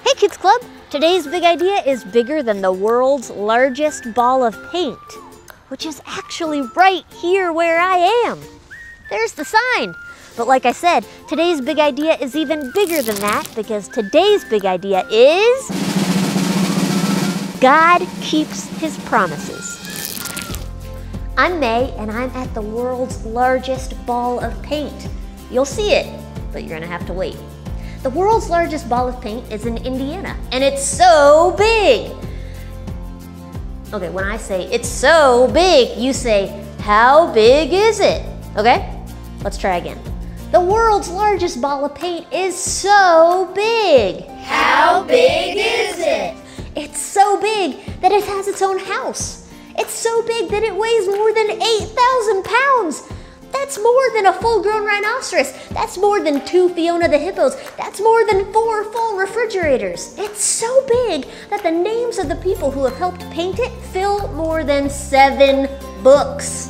Hey Kids Club! Today's big idea is bigger than the world's largest ball of paint, which is actually right here where I am. There's the sign. But like I said, today's big idea is even bigger than that because today's big idea is God keeps his promises. I'm May and I'm at the world's largest ball of paint. You'll see it, but you're gonna have to wait. The world's largest ball of paint is in Indiana, and it's so big. Okay, when I say it's so big, you say, how big is it? Okay, let's try again. The world's largest ball of paint is so big. How big is it? It's so big that it has its own house. It's so big that it weighs more than 8,000 pounds. That's more than a full-grown rhinoceros. That's more than 2 Fiona the Hippos. That's more than 4 full refrigerators. It's so big that the names of the people who have helped paint it fill more than 7 books.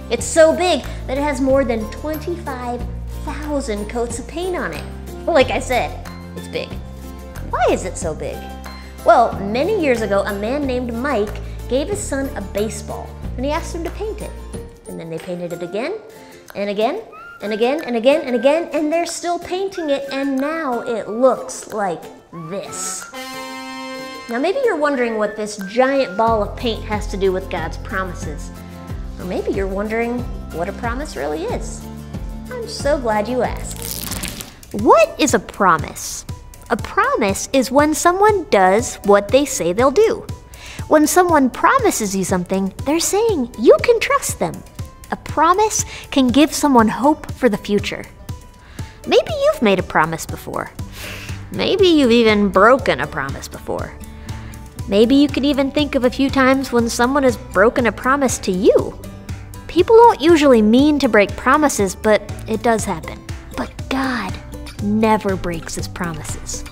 It's so big that it has more than 25,000 coats of paint on it. Like I said, it's big. Why is it so big? Well, many years ago, a man named Mike gave his son a baseball, and he asked him to paint it. And then they painted it again, and again, and again, and again, and again, and they're still painting it, and now it looks like this. Now maybe you're wondering what this giant ball of paint has to do with God's promises. Or maybe you're wondering what a promise really is. I'm so glad you asked. What is a promise? A promise is when someone does what they say they'll do. When someone promises you something, they're saying you can trust them. A promise can give someone hope for the future. Maybe you've made a promise before. Maybe you've even broken a promise before. Maybe you could even think of a few times when someone has broken a promise to you. People don't usually mean to break promises, but it does happen. But God never breaks his promises.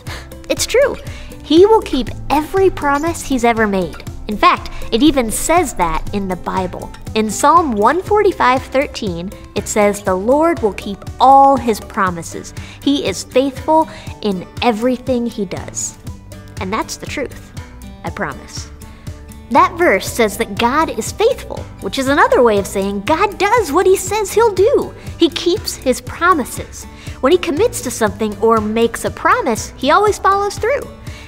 It's true. He will keep every promise he's ever made. In fact, it even says that in the Bible. In Psalm 145:13, it says, "The Lord will keep all his promises. He is faithful in everything he does." And that's the truth, I promise. That verse says that God is faithful, which is another way of saying God does what he says he'll do. He keeps his promises. When he commits to something or makes a promise, he always follows through.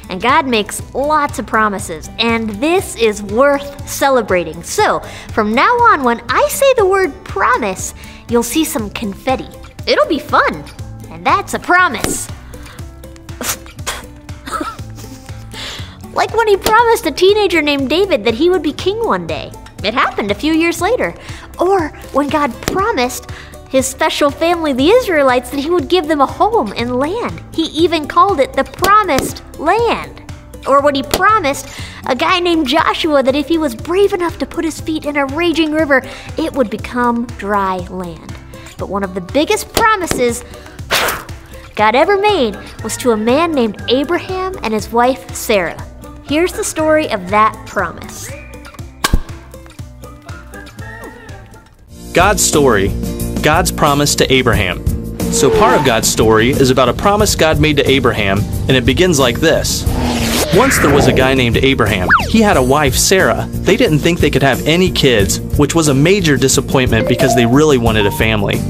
And God makes lots of promises, and this is worth celebrating. So, from now on, when I say the word promise, you'll see some confetti. It'll be fun, and that's a promise. Like when he promised a teenager named David that he would be king one day. It happened a few years later. Or when God promised his special family, the Israelites, that he would give them a home and land. He even called it the Promised Land. Or when he promised a guy named Joshua that if he was brave enough to put his feet in a raging river, it would become dry land. But one of the biggest promises God ever made was to a man named Abraham and his wife Sarah. Here's the story of that promise. God's story. God's promise to Abraham. So part of God's story is about a promise God made to Abraham, and it begins like this. Once there was a guy named Abraham. He had a wife, Sarah. They didn't think they could have any kids, which was a major disappointment because they really wanted a family.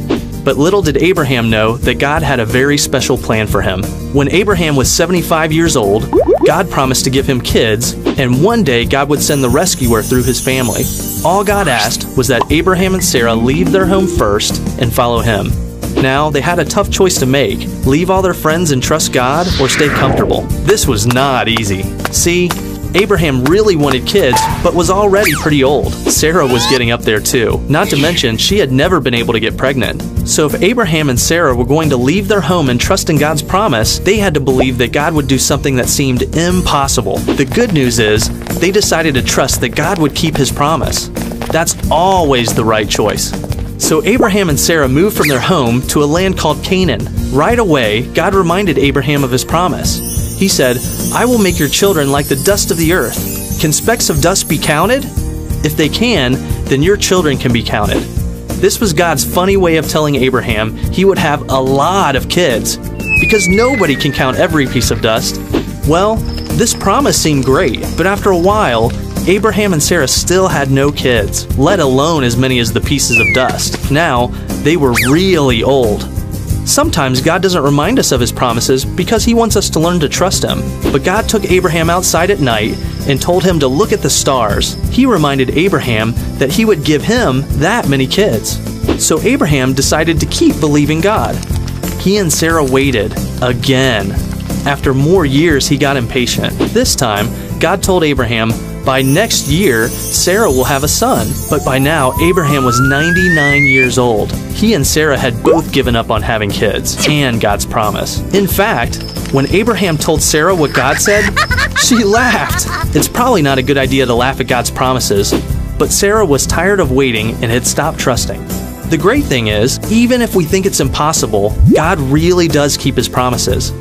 But little did Abraham know that God had a very special plan for him. When Abraham was 75 years old, God promised to give him kids, and one day God would send the rescuer through his family. All God asked was that Abraham and Sarah leave their home first and follow him. Now, they had a tough choice to make: leave all their friends and trust God, or stay comfortable. This was not easy. See, Abraham really wanted kids, but was already pretty old. Sarah was getting up there too. Not to mention, she had never been able to get pregnant. So if Abraham and Sarah were going to leave their home and trust in God's promise, they had to believe that God would do something that seemed impossible. The good news is, they decided to trust that God would keep his promise. That's always the right choice. So Abraham and Sarah moved from their home to a land called Canaan. Right away, God reminded Abraham of his promise. He said, "I will make your children like the dust of the earth. Can specks of dust be counted? If they can, then your children can be counted." This was God's funny way of telling Abraham he would have a lot of kids, because nobody can count every piece of dust. Well, this promise seemed great, but after a while, Abraham and Sarah still had no kids, let alone as many as the pieces of dust. Now, they were really old. Sometimes God doesn't remind us of His promises because He wants us to learn to trust Him. But God took Abraham outside at night and told him to look at the stars. He reminded Abraham that He would give him that many kids. So Abraham decided to keep believing God. He and Sarah waited again. After more years, he got impatient. This time, God told Abraham, by next year, Sarah will have a son. But by now, Abraham was 99 years old. He and Sarah had both given up on having kids and God's promise. In fact, when Abraham told Sarah what God said, she laughed. It's probably not a good idea to laugh at God's promises, but Sarah was tired of waiting and had stopped trusting. The great thing is, even if we think it's impossible, God really does keep His promises.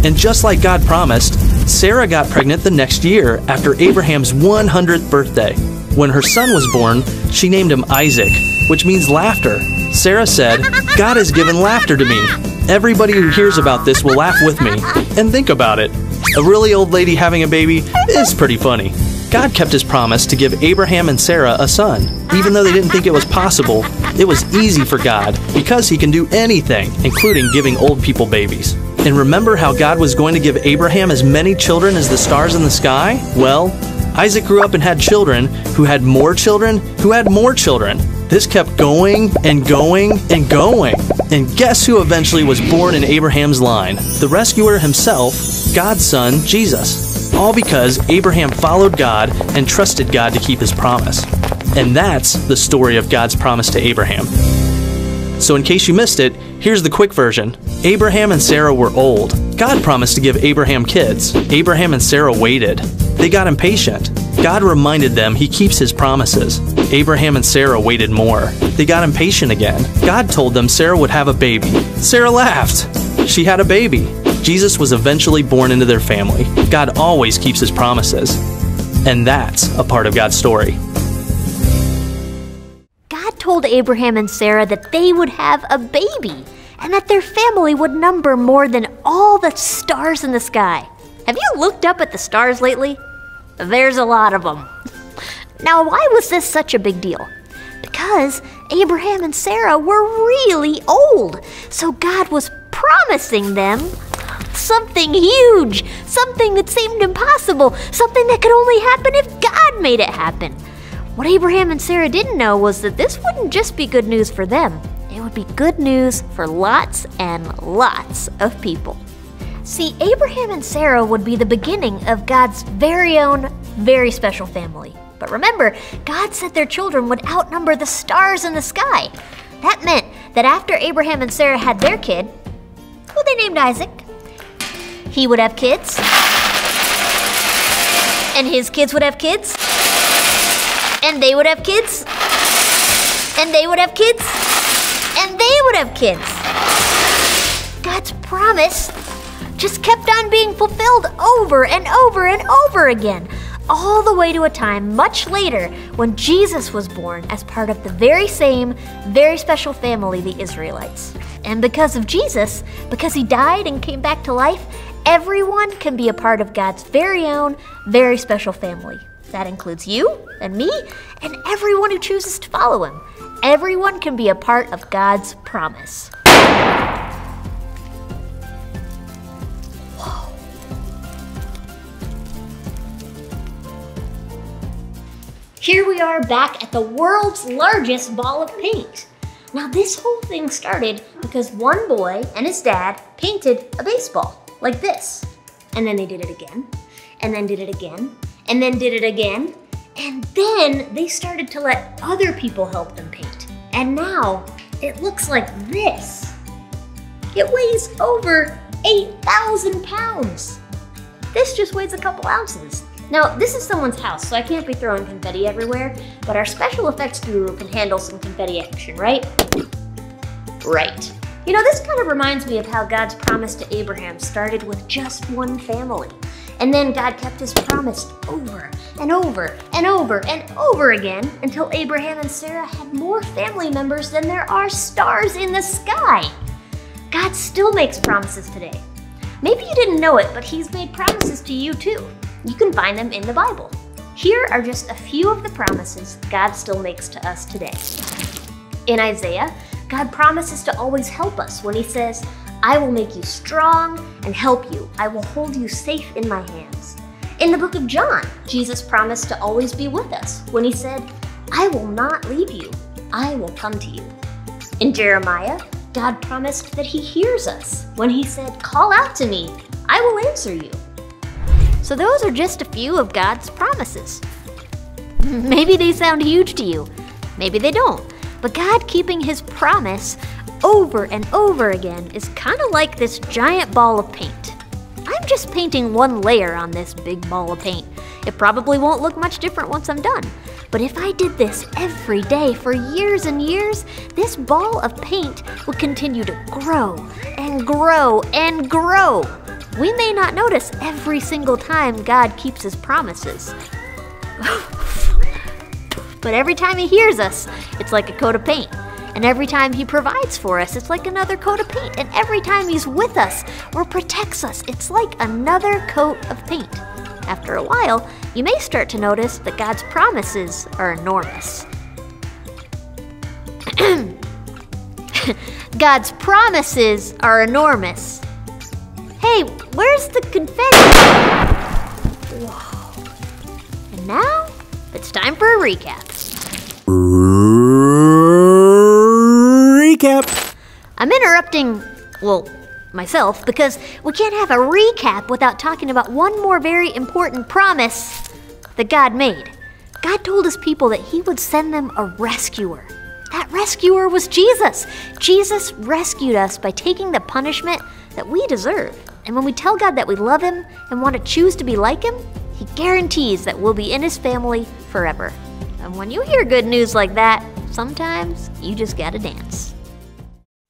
And just like God promised, Sarah got pregnant the next year after Abraham's 100th birthday. When her son was born, she named him Isaac, which means laughter. Sarah said, God has given laughter to me. Everybody who hears about this will laugh with me. And think about it. A really old lady having a baby is pretty funny. God kept His promise to give Abraham and Sarah a son. Even though they didn't think it was possible, it was easy for God because He can do anything, including giving old people babies. And remember how God was going to give Abraham as many children as the stars in the sky? Well, Isaac grew up and had children who had more children who had more children. This kept going and going and going. And guess who eventually was born in Abraham's line? The rescuer himself, God's son, Jesus. All because Abraham followed God and trusted God to keep His promise. And that's the story of God's promise to Abraham. So in case you missed it, here's the quick version. Abraham and Sarah were old. God promised to give Abraham kids. Abraham and Sarah waited. They got impatient. God reminded them He keeps His promises. Abraham and Sarah waited more. They got impatient again. God told them Sarah would have a baby. Sarah laughed. She had a baby. Jesus was eventually born into their family. God always keeps His promises. And that's a part of God's story. God told Abraham and Sarah that they would have a baby and that their family would number more than all the stars in the sky. Have you looked up at the stars lately? There's a lot of them. Now, why was this such a big deal? Because Abraham and Sarah were really old, so God was promising them something huge, something that seemed impossible, something that could only happen if God made it happen. What Abraham and Sarah didn't know was that this wouldn't just be good news for them. It would be good news for lots and lots of people. See, Abraham and Sarah would be the beginning of God's very own, very special family. But remember, God said their children would outnumber the stars in the sky. That meant that after Abraham and Sarah had their kid, who they named Isaac, he would have kids, and his kids would have kids, and they would have kids, and they would have kids, and they would have kids. God's promise just kept on being fulfilled over and over and over again, all the way to a time much later when Jesus was born as part of the very same, very special family, the Israelites. And because of Jesus, because He died and came back to life, everyone can be a part of God's very own, very special family. That includes you and me and everyone who chooses to follow Him. Everyone can be a part of God's promise. Whoa. Here we are back at the world's largest ball of paint. Now this whole thing started because one boy and his dad painted a baseball like this. And then they did it again, and then did it again, and then did it again. And then they started to let other people help them paint. And now it looks like this. It weighs over 8,000 pounds. This just weighs a couple ounces. Now, this is someone's house, so I can't be throwing confetti everywhere, but our special effects guru can handle some confetti action, right? Right. You know, this kind of reminds me of how God's promise to Abraham started with just one family. And then God kept His promise over and over and over and over again until Abraham and Sarah had more family members than there are stars in the sky. God still makes promises today. Maybe you didn't know it, but He's made promises to you too. You can find them in the Bible. Here are just a few of the promises God still makes to us today. In Isaiah, God promises to always help us when He says, "I will make you strong and help you. I will hold you safe in my hands." In the book of John, Jesus promised to always be with us when He said, "I will not leave you. I will come to you." In Jeremiah, God promised that He hears us when He said, "Call out to me. I will answer you." So those are just a few of God's promises. Maybe they sound huge to you. Maybe they don't. But God keeping His promise over and over again is kind of like this giant ball of paint. I'm just painting one layer on this big ball of paint. It probably won't look much different once I'm done. But if I did this every day for years and years, this ball of paint would continue to grow and grow and grow. We may not notice every single time God keeps His promises. But every time He hears us, it's like a coat of paint. And every time He provides for us, it's like another coat of paint. And every time He's with us or protects us, it's like another coat of paint. After a while, you may start to notice that God's promises are enormous. God's promises are enormous. Hey, where's the confetti? Whoa. And now, it's time for a recap. Recap. I'm interrupting, well, myself, because we can't have a recap without talking about one more very important promise that God made. God told His people that He would send them a rescuer. That rescuer was Jesus. Jesus rescued us by taking the punishment that we deserve. And when we tell God that we love Him and want to choose to be like Him, He guarantees that we'll be in His family forever. And when you hear good news like that, sometimes you just gotta dance.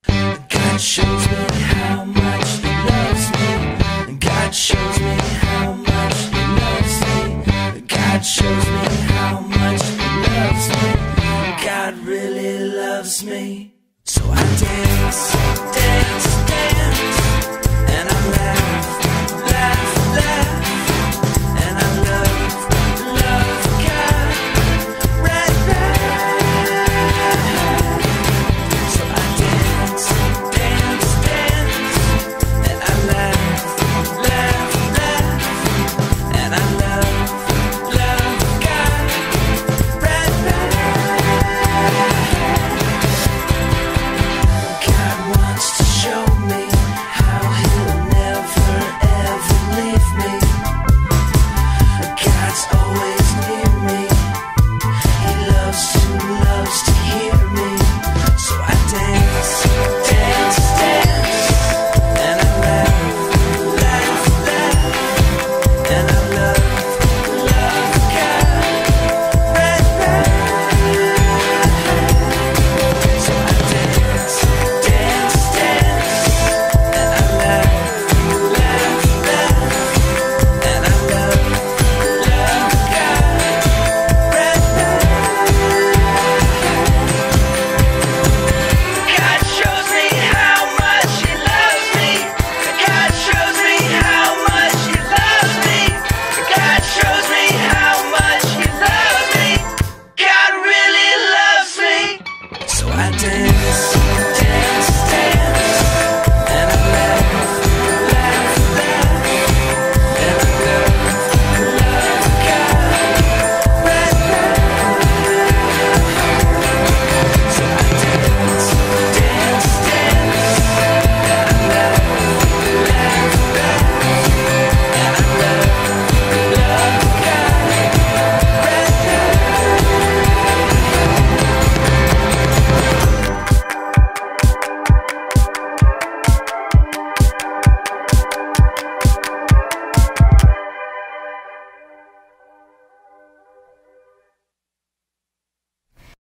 God shows me how much He loves me. God shows me how much He loves me. God shows me how much He loves me. God really loves me. So I dance.